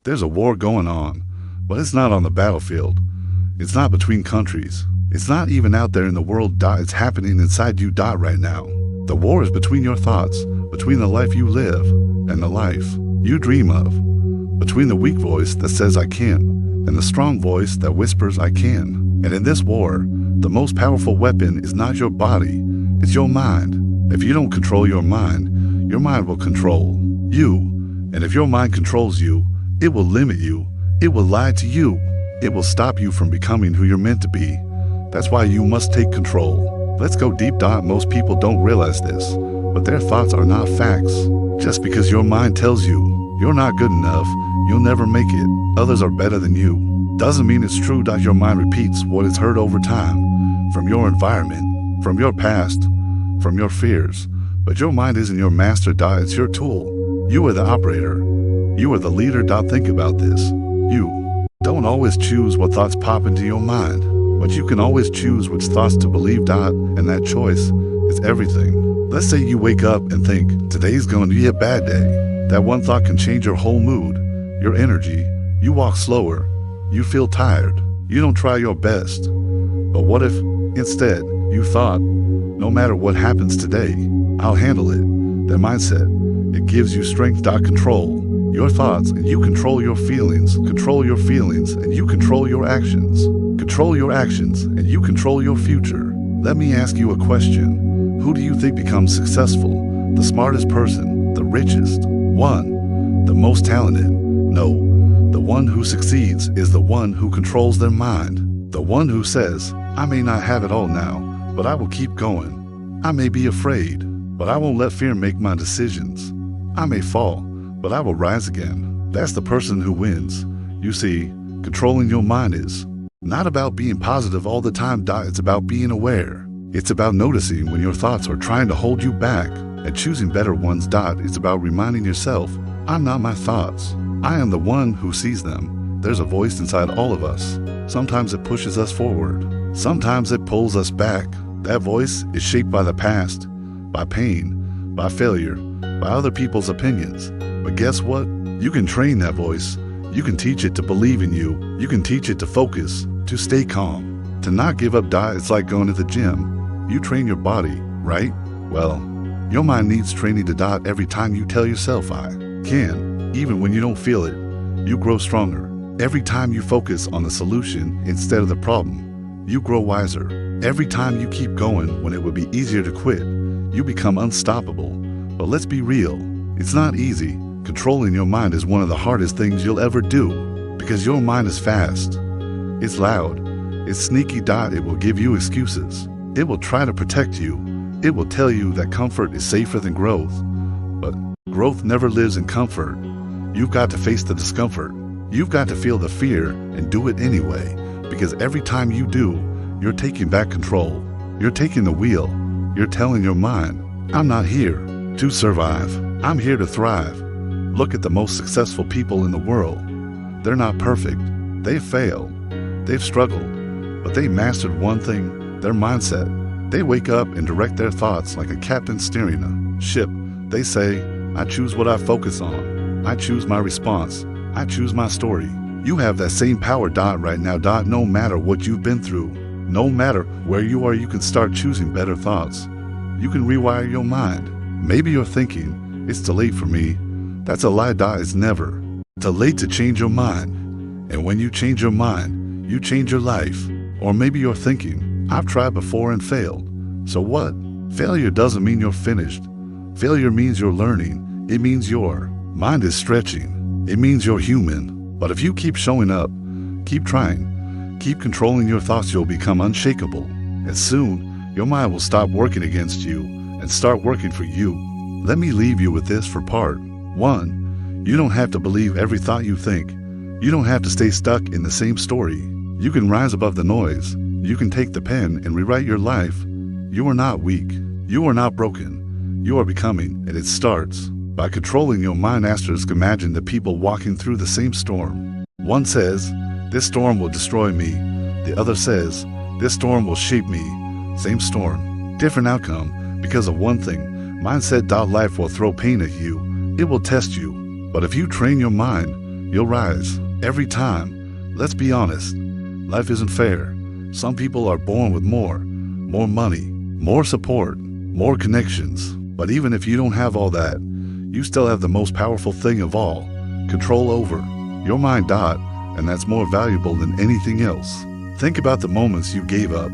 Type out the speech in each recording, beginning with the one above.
There's a war going on, but it's not on the battlefield. It's not between countries. It's not even out there in the world. It's happening inside you. Right now. The war is between your thoughts, between the life you live and the life you dream of, between the weak voice that says I can't and the strong voice that whispers I can. And in this war, the most powerful weapon is not your body, it's your mind. If you don't control your mind will control you. And if your mind controls you, it will limit you. It will lie to you. It will stop you from becoming who you're meant to be. That's why you must take control. Let's go deep. Most people don't realize this, but their thoughts are not facts. Just because your mind tells you you're not good enough, you'll never make it, others are better than you, doesn't mean it's true. Your mind repeats what it's heard over time, from your environment, from your past, from your fears. But your mind isn't your master. It's your tool. You are the operator. You are the leader. Think about this. You don't always choose what thoughts pop into your mind, but you can always choose which thoughts to believe. And that choice is everything. Let's say you wake up and think, today's going to be a bad day. That one thought can change your whole mood, your energy. You walk slower. You feel tired. You don't try your best. But what if, instead, you thought, no matter what happens today, I'll handle it? That mindset, it gives you strength. Control your thoughts and you control your feelings. Control your feelings and you control your actions. Control your actions and you control your future. Let me ask you a question. Who do you think becomes successful? The smartest person? The richest? One? The most talented? No. The one who succeeds is the one who controls their mind. The one who says, I may not have it all now, but I will keep going. I may be afraid, but I won't let fear make my decisions. I may fall, but I will rise again. That's the person who wins. You see, controlling your mind is not about being positive all the time. It's about being aware. It's about noticing when your thoughts are trying to hold you back and choosing better ones. It's about reminding yourself, I'm not my thoughts. I am the one who sees them. There's a voice inside all of us. Sometimes it pushes us forward. Sometimes it pulls us back. That voice is shaped by the past, by pain, by failure, by other people's opinions. But guess what? You can train that voice. You can teach it to believe in you. You can teach it to focus, to stay calm, to not give up. It's like going to the gym. You train your body, right? Well, your mind needs training to every time you tell yourself I can. Even when you don't feel it, you grow stronger. Every time you focus on the solution instead of the problem, you grow wiser. Every time you keep going when it would be easier to quit, you become unstoppable. But let's be real, it's not easy. Controlling your mind is one of the hardest things you'll ever do, because your mind is fast. It's loud. It's sneaky. It will give you excuses. It will try to protect you. It will tell you that comfort is safer than growth. But growth never lives in comfort. You've got to face the discomfort. You've got to feel the fear and do it anyway, because every time you do, you're taking back control. You're taking the wheel. You're telling your mind, I'm not here to survive. I'm here to thrive. Look at the most successful people in the world. They're not perfect. They've failed. They've struggled. But they mastered one thing, their mindset. They wake up and direct their thoughts like a captain steering a ship. They say, I choose what I focus on. I choose my response. I choose my story. You have that same power right now. No matter what you've been through, no matter where you are, you can start choosing better thoughts. You can rewire your mind. Maybe you're thinking, it's too late for me. That's a lie. It's never too late to change your mind. And when you change your mind, you change your life. Or maybe you're thinking, I've tried before and failed. So what? Failure doesn't mean you're finished. Failure means you're learning. It means your mind is stretching. It means you're human. But if you keep showing up, keep trying, keep controlling your thoughts, you'll become unshakable. And soon, your mind will stop working against you and start working for you. Let me leave you with this for part one. You don't have to believe every thought you think. You don't have to stay stuck in the same story. You can rise above the noise. You can take the pen and rewrite your life. You are not weak. You are not broken. You are becoming, and it starts by controlling your mind. Asters imagine the people walking through the same storm. One says, this storm will destroy me. The other says, this storm will shape me. Same storm, different outcome because of one thing. Mindset. Life will throw pain at you. It will test you. But if you train your mind, you'll rise. Every time. Let's be honest. Life isn't fair. Some people are born with more money, more support, more connections. But even if you don't have all that, you still have the most powerful thing of all, control over your mind. And that's more valuable than anything else. Think about the moments you gave up,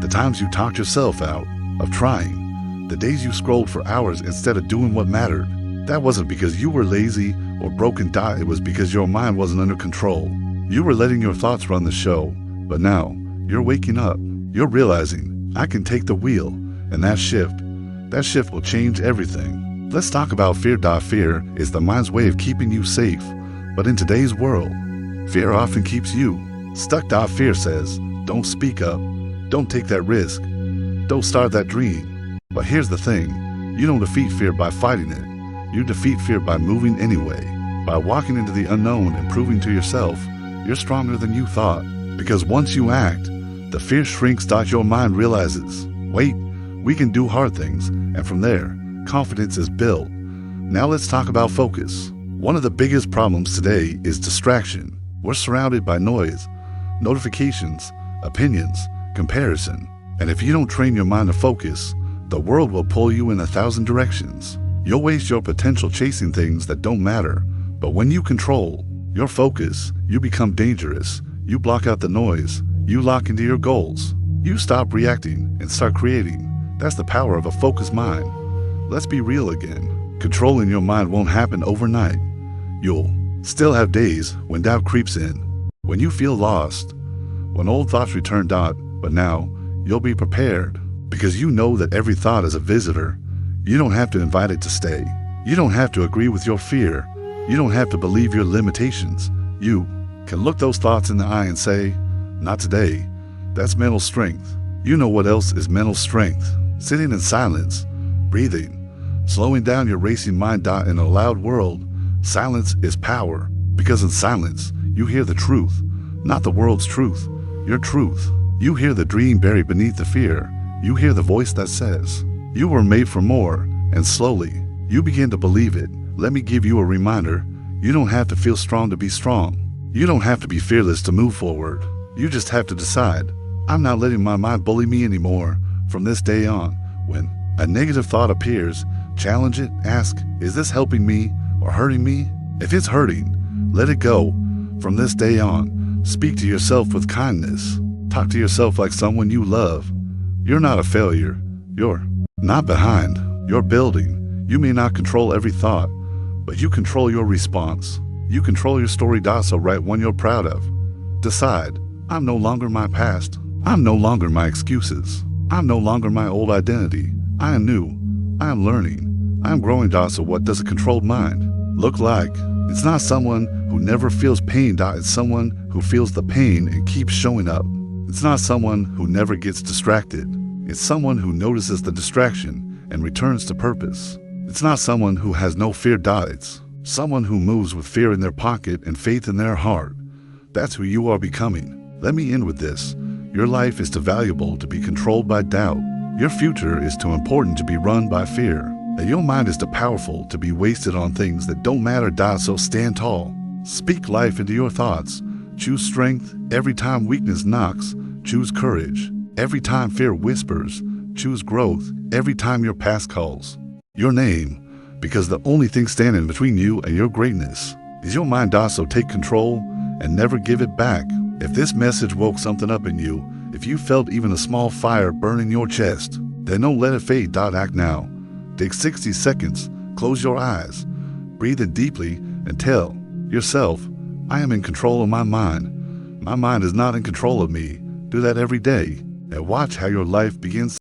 the times you talked yourself out of trying, the days you scrolled for hours instead of doing what mattered. That wasn't because you were lazy or broken. It was because your mind wasn't under control. You were letting your thoughts run the show. But now, you're waking up. You're realizing, I can take the wheel. And that shift will change everything. Let's talk about fear. Fear is the mind's way of keeping you safe. But in today's world, fear often keeps you stuck. Fear says, don't speak up. Don't take that risk. Don't start that dream. But here's the thing. You don't defeat fear by fighting it. You defeat fear by moving anyway. By walking into the unknown and proving to yourself you're stronger than you thought. Because once you act, the fear shrinks. Your mind realizes, wait, we can do hard things. And from there, confidence is built. Now let's talk about focus. One of the biggest problems today is distraction. We're surrounded by noise, notifications, opinions, comparison. And if you don't train your mind to focus, the world will pull you in 1,000 directions. You'll waste your potential chasing things that don't matter. But when you control your focus, you become dangerous. You block out the noise. You lock into your goals. You stop reacting and start creating. That's the power of a focused mind. Let's be real again. Controlling your mind won't happen overnight. You'll still have days when doubt creeps in, when you feel lost, when old thoughts return. But now, you'll be prepared because you know that every thought is a visitor. You don't have to invite it to stay. You don't have to agree with your fear. You don't have to believe your limitations. You can look those thoughts in the eye and say, not today. That's mental strength. You know what else is mental strength? Sitting in silence, breathing, slowing down your racing mind. In a loud world, silence is power. Because in silence, you hear the truth, not the world's truth, your truth. You hear the dream buried beneath the fear. You hear the voice that says, you were made for more. And slowly, you begin to believe it. Let me give you a reminder. You don't have to feel strong to be strong. You don't have to be fearless to move forward. You just have to decide, I'm not letting my mind bully me anymore. From this day on, when a negative thought appears, challenge it. Ask, is this helping me or hurting me? If it's hurting, let it go. From this day on, speak to yourself with kindness. Talk to yourself like someone you love. You're not a failure. You're not behind. You're building. You may not control every thought, but you control your response. You control your story. So write one you're proud of. Decide, I'm no longer my past. I'm no longer my excuses. I'm no longer my old identity. I am new. I am learning. I am growing. So what does a controlled mind look like? It's not someone who never feels pain. It's someone who feels the pain and keeps showing up. It's not someone who never gets distracted. It's someone who notices the distraction and returns to purpose. It's not someone who has no fear. It's someone who moves with fear in their pocket and faith in their heart. That's who you are becoming. Let me end with this. Your life is too valuable to be controlled by doubt. Your future is too important to be run by fear. And your mind is too powerful to be wasted on things that don't matter. So stand tall. Speak life into your thoughts. Choose strength. Every time weakness knocks, choose courage. Every time fear whispers, choose growth. Every time your past calls your name, because the only thing standing between you and your greatness is your mind. So take control and never give it back. If this message woke something up in you, if you felt even a small fire burning your chest, then don't let it fade. Act now. Take 60 seconds, close your eyes, breathe in deeply, and tell yourself, I am in control of my mind. My mind is not in control of me. Do that every day and watch how your life begins